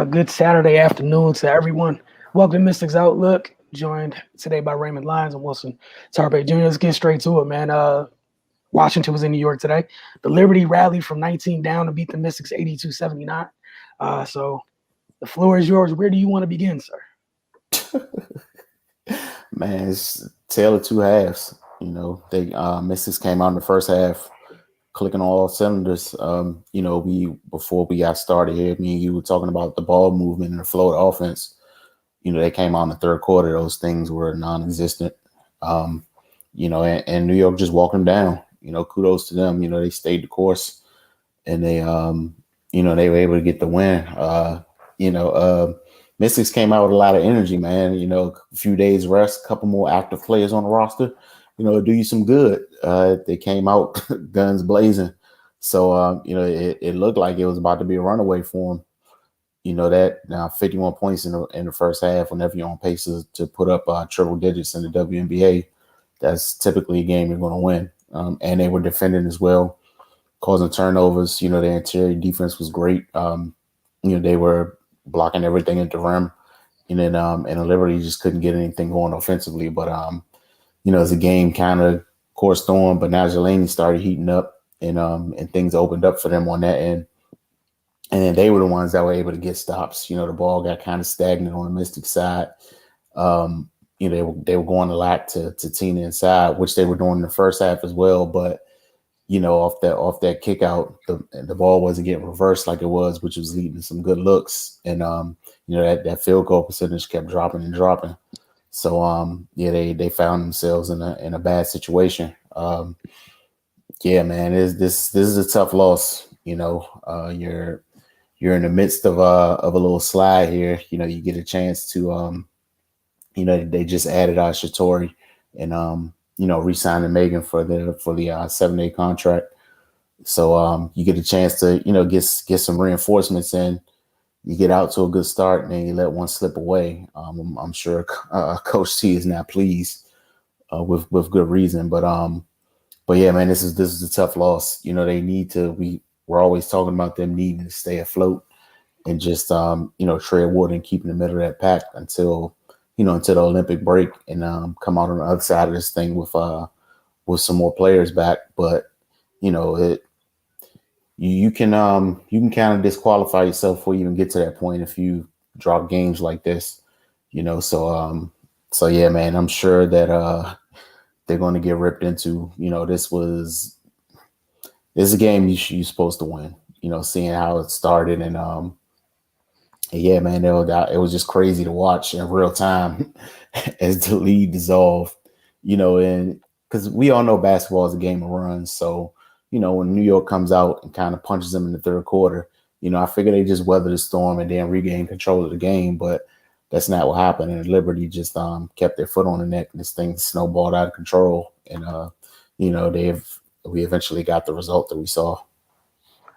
Good Saturday afternoon to everyone. Welcome to Mystics Outlook. Joined today by Raymond Lyons and Wilson Tarpe Jr. Let's get straight to it, man. Washington was in New York today. The Liberty rallied from 19 down to beat the Mystics 82-79. So the floor is yours. Where do you want to begin, sir? Man, it's tale of two halves. They Mystics came out in the first half clicking on all cylinders. Before we got started here, me and you were talking about the ball movement and the flow of the offense. They came out in the third quarter. Those things were non-existent. And New York just walked them down. Kudos to them. They stayed the course and they were able to get the win. Mystics came out with a lot of energy, man. A few days rest, a couple more active players on the roster, do you some good. They came out guns blazing. So, it looked like it was about to be a runaway for them. That now 51 points in the first half, whenever you're on pace to put up triple digits in the WNBA, that's typically a game you're going to win. And they were defending as well, causing turnovers. Their interior defense was great. They were blocking everything at the rim. And the Liberty just couldn't get anything going offensively. But, as the game kind of coursed on, but now Jelani started heating up and things opened up for them on that end. And they were the ones that were able to get stops. The ball got kind of stagnant on the Mystic side. They were going a lot to Tina inside, which they were doing in the first half as well. But, off that kick out, the ball wasn't getting reversed like it was, which was leading to some good looks. And, that field goal percentage kept dropping and dropping. So, they found themselves in a bad situation. Man, this is a tough loss. You're in the midst of a little slide here. You get a chance to, they just added Shatori and, re-signing Megan for the 7-day contract. So you get a chance to, get some reinforcements in. You get out to a good start and then you let one slip away. I'm sure Coach T is not pleased with good reason. But yeah, man, this is a tough loss. They need to. We're always talking about them needing to stay afloat and just tread water and keep in the middle of that pack until the Olympic break and come out on the other side of this thing with some more players back. But you can kind of disqualify yourself before you even get to that point if you drop games like this. So yeah, man, I'm sure that they're going to get ripped into. This is a game you're supposed to win. Seeing how it started and yeah, man, it was just crazy to watch in real time as the lead dissolved. And because we all know basketball is a game of runs, so when New York comes out and kind of punches them in the third quarter, I figure they just weather the storm and then regain control of the game, but that's not what happened. And Liberty just kept their foot on the neck and this thing snowballed out of control. And we eventually got the result that we saw.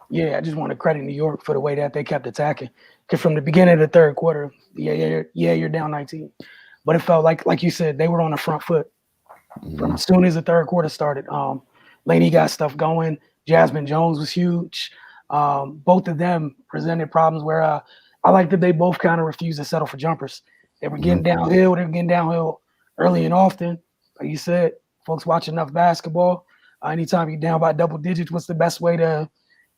Yeah, I just want to credit New York for the way that they kept attacking. Because from the beginning of the third quarter, you're down 19. But it felt like you said, they were on the front foot from as soon as the third quarter started. Laney got stuff going. Jasmine Jones was huge. Both of them presented problems where I like that they both kind of refused to settle for jumpers. They were getting downhill. They were getting downhill early and often. Like you said, folks watch enough basketball. Anytime you're down by double digits, what's the best way to,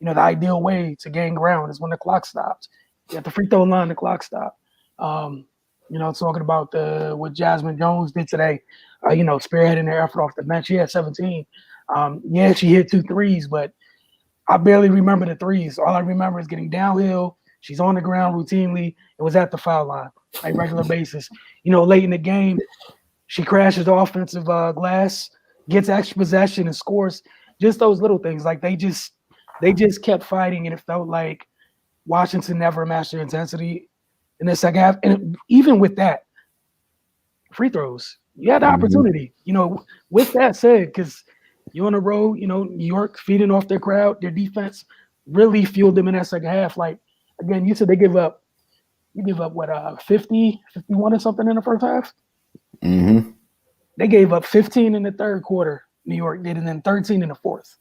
the ideal way to gain ground is when the clock stops. At the free throw line, the clock stopped. Talking about what Jasmine Jones did today, spearheading their effort off the bench. She had 17. She hit 2 threes, but I barely remember the threes. All I remember is getting downhill. She's on the ground routinely. It was at the foul line, like regular basis. Late in the game, she crashes the offensive glass, gets extra possession and scores. Just those little things. Like they just kept fighting, and it felt like Washington never matched their intensity in the second half. And even with that, free throws, you had the opportunity. With that said, because you're on the road, New York feeding off their crowd, their defense really fueled them in that second half. Like, again, you said you give up what, 50, 51 or something in the first half? Mm-hmm. They gave up 15 in the third quarter, New York did, and then 13 in the fourth.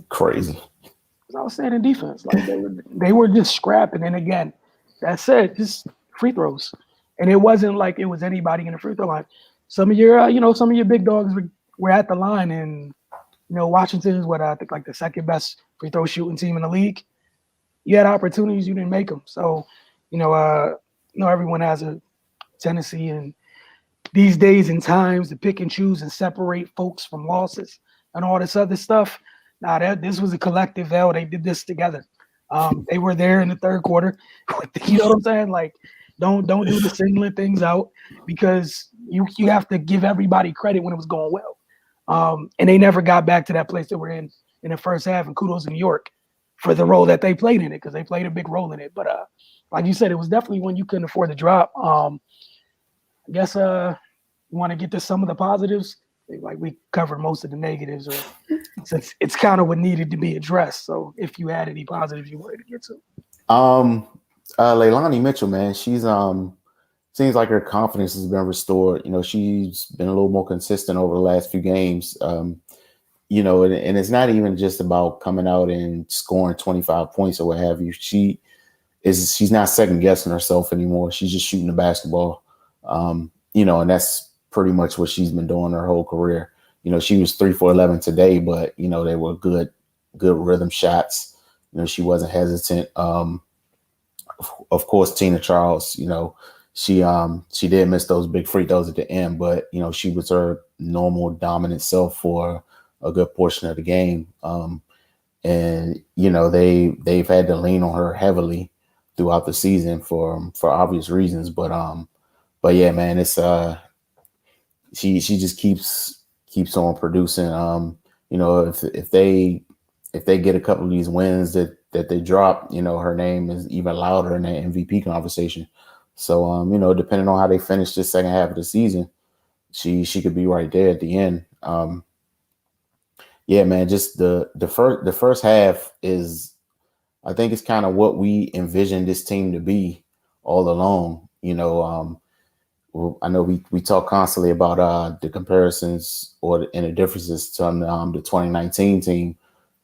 Crazy. outstanding defense. Like they were just scrapping. And again, that said, just free throws. And it wasn't like it was anybody in the free throw line. Some of your, some of your big dogs were at the line, and Washington is what I think like the second best free throw shooting team in the league. You had opportunities, you didn't make them. So, everyone has a tendency in these days and times to pick and choose and separate folks from losses and all this other stuff. This was a collective L. They did this together. They were there in the third quarter. You know what I'm saying? Like, don't do the singling things out, because you have to give everybody credit when it was going well. And they never got back to that place that we're in the first half. And kudos to New York for the role that they played in it, because they played a big role in it. But like you said, it was definitely when you couldn't afford to drop. I guess you want to get to some of the positives. Like we covered most of the negatives, since it's kind of what needed to be addressed. So if you had any positives you wanted to get to. Leilani Mitchell, man, she's seems like her confidence has been restored. She's been a little more consistent over the last few games. And it's not even just about coming out and scoring 25 points or what have you. She's not second guessing herself anymore. She's just shooting the basketball. And that's pretty much what she's been doing her whole career. She was 3 for 11 today, but they were good rhythm shots. She wasn't hesitant. Of course, Tina Charles, she did miss those big free throws at the end, but she was her normal dominant self for a good portion of the game. And they've had to lean on her heavily throughout the season for obvious reasons. But yeah, man, it's she just keeps on producing. If they get a couple of these wins that they drop, her name is even louder in that MVP conversation. So depending on how they finish this second half of the season, she could be right there at the end. Yeah, man, just the first half is, I think it's kind of what we envisioned this team to be all along. I know we talk constantly about the comparisons and the differences to the 2019 team.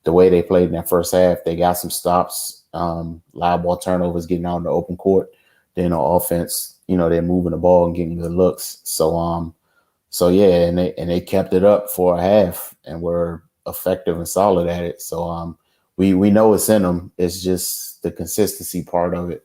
The way they played in that first half, they got some stops, live ball turnovers, getting out in the open court. Then on offense, they're moving the ball and getting good looks. So yeah, and they kept it up for a half and were effective and solid at it. So we know it's in them. It's just the consistency part of it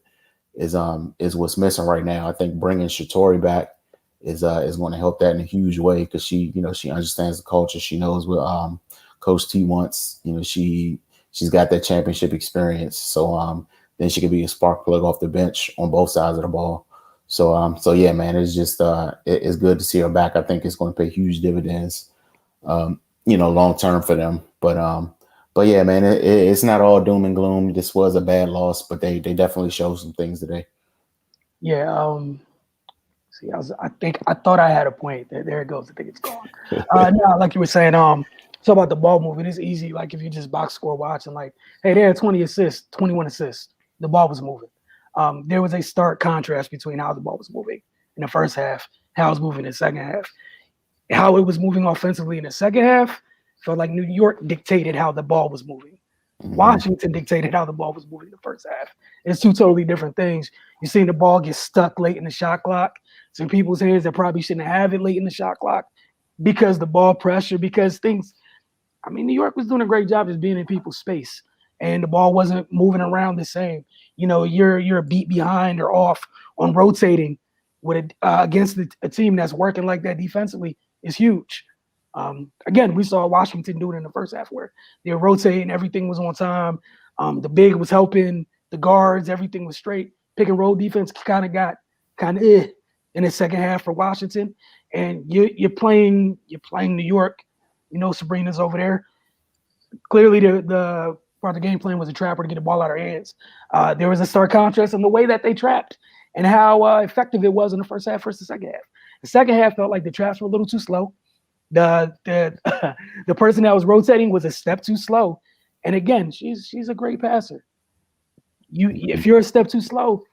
is what's missing right now. I think bringing Shatori back is going to help that in a huge way, because she understands the culture. She knows what Coach T wants. She's got that championship experience. So then she could be a spark plug off the bench on both sides of the ball. So yeah, man, it's just it's good to see her back. I think it's going to pay huge dividends, long term for them. But yeah, man, it's not all doom and gloom. This was a bad loss, but they definitely showed some things today. Yeah. See, I thought I had a point. There it goes. I think it's gone. No, like you were saying, so about the ball movement, it's easy. Like if you just box score watch and like, hey, they had 20 assists, 21 assists. The ball was moving. There was a stark contrast between how the ball was moving in the first half, how it was moving in the second half. How it was moving offensively in the second half felt like New York dictated how the ball was moving. Mm-hmm. Washington dictated how the ball was moving in the first half. It's two totally different things. You're seeing the ball get stuck late in the shot clock. Some people's hands that probably shouldn't have it late in the shot clock because the ball pressure, because things. I mean, New York was doing a great job just being in people's space, and the ball wasn't moving around the same. You're a beat behind or off on rotating with against a team that's working like that defensively is huge. Again, we saw Washington do it in the first half where they were rotating, everything was on time. The big was helping the guards, everything was straight. Pick and roll defense kind of got in the second half for Washington, and you're playing New York. Sabrina's over there. Clearly, the part of the game plan was a trapper to get the ball out of her hands. There was a stark contrast in the way that they trapped and how effective it was in the first half versus the second half. The second half felt like the traps were a little too slow. The person that was rotating was a step too slow. And again, she's a great passer. If you're a step too slow,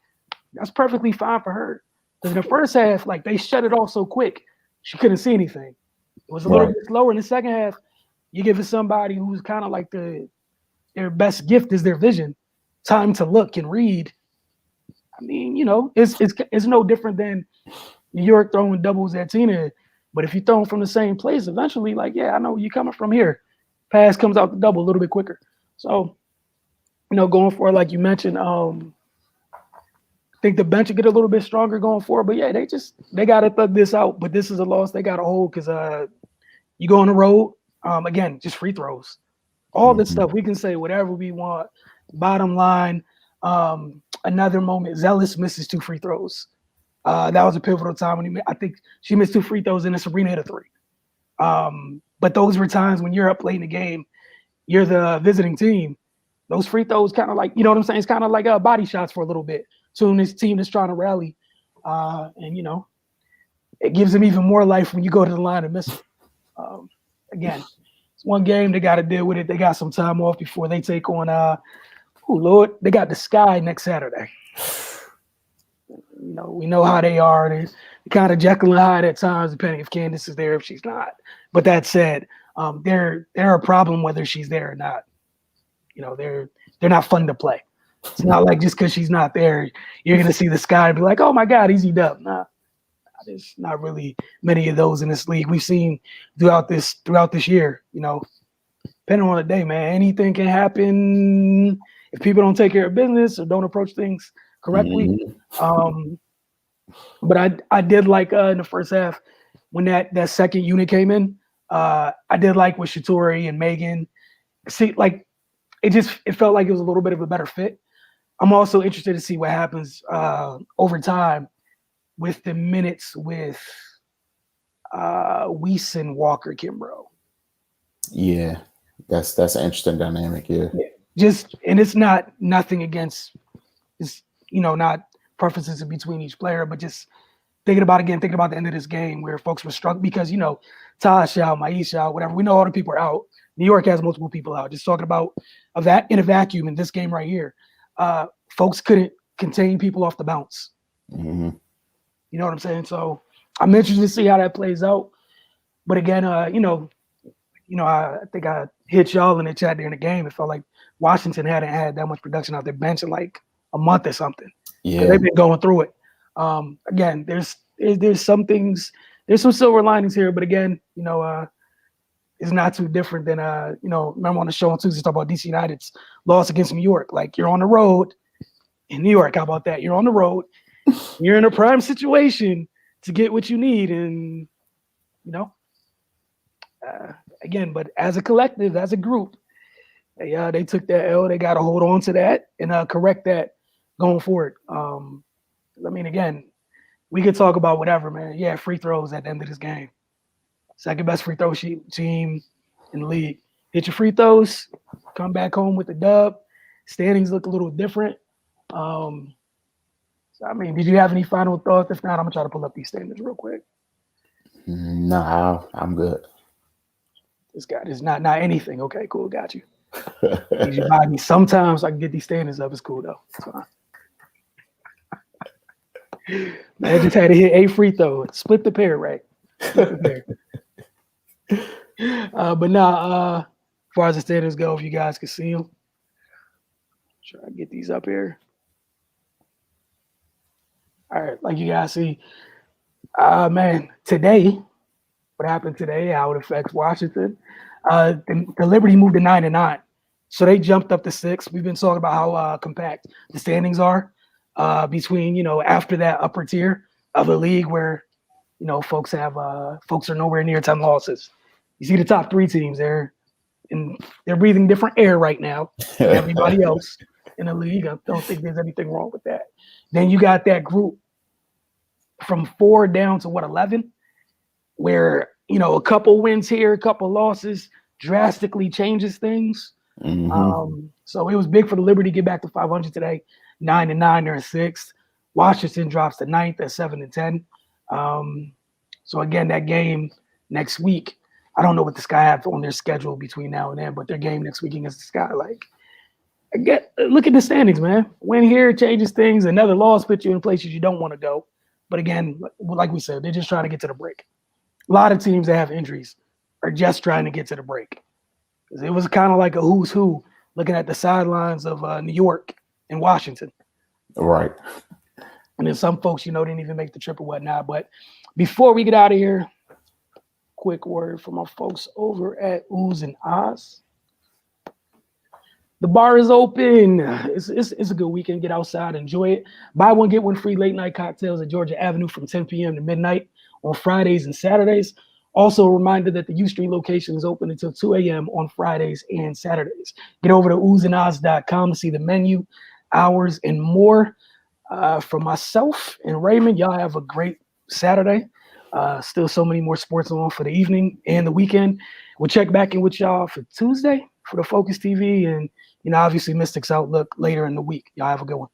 that's perfectly fine for her. Because in the first half, like they shut it off so quick, she couldn't see anything. It was a little bit slower in the second half. You give it somebody who's kind of like the their best gift is their vision, time to look and read. I mean, it's no different than New York throwing doubles at Tina. But if you throw them from the same place, eventually, like, yeah, I know you coming from here. Pass comes out the double a little bit quicker. So, going forward, like you mentioned, I think the bench will get a little bit stronger going forward. But yeah, they got to thug this out. But this is a loss they got to hold because you go on the road. Again, just free throws. All this stuff, we can say whatever we want. Bottom line, another moment, Zealous misses 2 free throws. That was a pivotal time when I think she missed 2 free throws and Sabrina hit a 3. But those were times when you're up late in the game, you're the visiting team. Those free throws kind of like, you know what I'm saying? It's kind of like body shots for a little bit. So when this team is trying to rally, and it gives them even more life when you go to the line and miss it. Again, it's one game. They got to deal with it. They got some time off before they take on, they got the Sky next Saturday. We know how they are. They kind of Jekyll and Hyde at times, depending if Candace is there, if she's not. But that said, they're a problem whether she's there or not. They're not fun to play. It's not like just because she's not there, you're gonna see the Sky and be like, oh my God, easy dub. Nah, there's not really many of those in this league. We've seen throughout this year. Depending on the day, man, anything can happen if people don't take care of business or don't approach things correctly. But I did like in the first half when that second unit came in. I did like with Shatori and Megan. See, like it felt like it was a little bit of a better fit. I'm also interested to see what happens over time with the minutes with Weiss and Walker Kimbrough. Yeah, that's an interesting dynamic here. Yeah. And it's nothing against, it's not preferences in between each player, but just thinking about the end of this game where folks were struck because Tosh out, Maisha out, whatever. We know all the people are out. New York has multiple people out. Just talking about that in a vacuum in this game right here. Folks couldn't contain people off the bounce. Mm-hmm. You know what I'm saying? So I'm interested to see how that plays out. But again, I think I hit y'all in the chat during the game. It felt like Washington hadn't had that much production out their bench in like a month or something. Yeah, they've been going through it. Again, there's some things, there's some silver linings here, but again, it's not too different than remember on the show on Tuesday talk about DC United's loss against New York. Like you're on the road in New York. How about that? You're on the road. You're in a prime situation to get what you need, and again, but as a collective, as a group, they took that L. They got to hold on to that and correct that going forward. I mean, again, we could talk about whatever, man. Yeah, free throws at the end of this game. Second best free throw team in the league. Hit your free throws, come back home with the dub. Standings look a little different. So, I mean, did you have any final thoughts? If not, I'm going to try to pull up these standings real quick. No, I'm good. This guy is not anything. Okay, cool. Got you. You buy me. Sometimes I can get these standings up. It's cool, though. It's fine. Man, I just had to hit 8 free throws. Split the pair, right? Split the pair. But now, as far as the standings go, if you guys can see them, try to get these up here. All right, like you guys see, man, today, what happened today, how it affects Washington. The Liberty moved to 9-9, so they jumped up to 6. We've been talking about how compact the standings are between, after that upper tier of the league where, folks are nowhere near 10 losses. You see the top 3 teams there, and they're breathing different air right now than everybody else in the league. I don't think there's anything wrong with that. Then you got that group from 4 down to 11, where a couple wins here, a couple losses drastically changes things. Mm-hmm. So it was big for the Liberty to get back to 500 today. 9-9, they're in 6th. Washington drops to 9th at 7-10. So again, that game next week, I don't know what the Sky have on their schedule between now and then, but their game next week against the Sky, look at the standings, man. Win here changes things. Another loss puts you in places you don't want to go. But again, like we said, they're just trying to get to the break. A lot of teams that have injuries are just trying to get to the break. It was kind of like a who's who looking at the sidelines of New York and Washington. Right. And then some folks, didn't even make the trip or whatnot. But before we get out of here, quick word from our folks over at Oohs and Ahs. The bar is open. It's a good weekend. Get outside, enjoy it. Buy one, get one free late night cocktails at Georgia Avenue from 10 p.m. to midnight on Fridays and Saturdays. Also, a reminder that the U Street location is open until 2 a.m. on Fridays and Saturdays. Get over to oohsandahs.com to see the menu, hours, and more. For myself and Raymond, y'all have a great Saturday. Still so many more sports on for the evening and the weekend. We'll check back in with y'all for Tuesday for the Focus TV and, obviously Mystics Outlook later in the week. Y'all have a good one.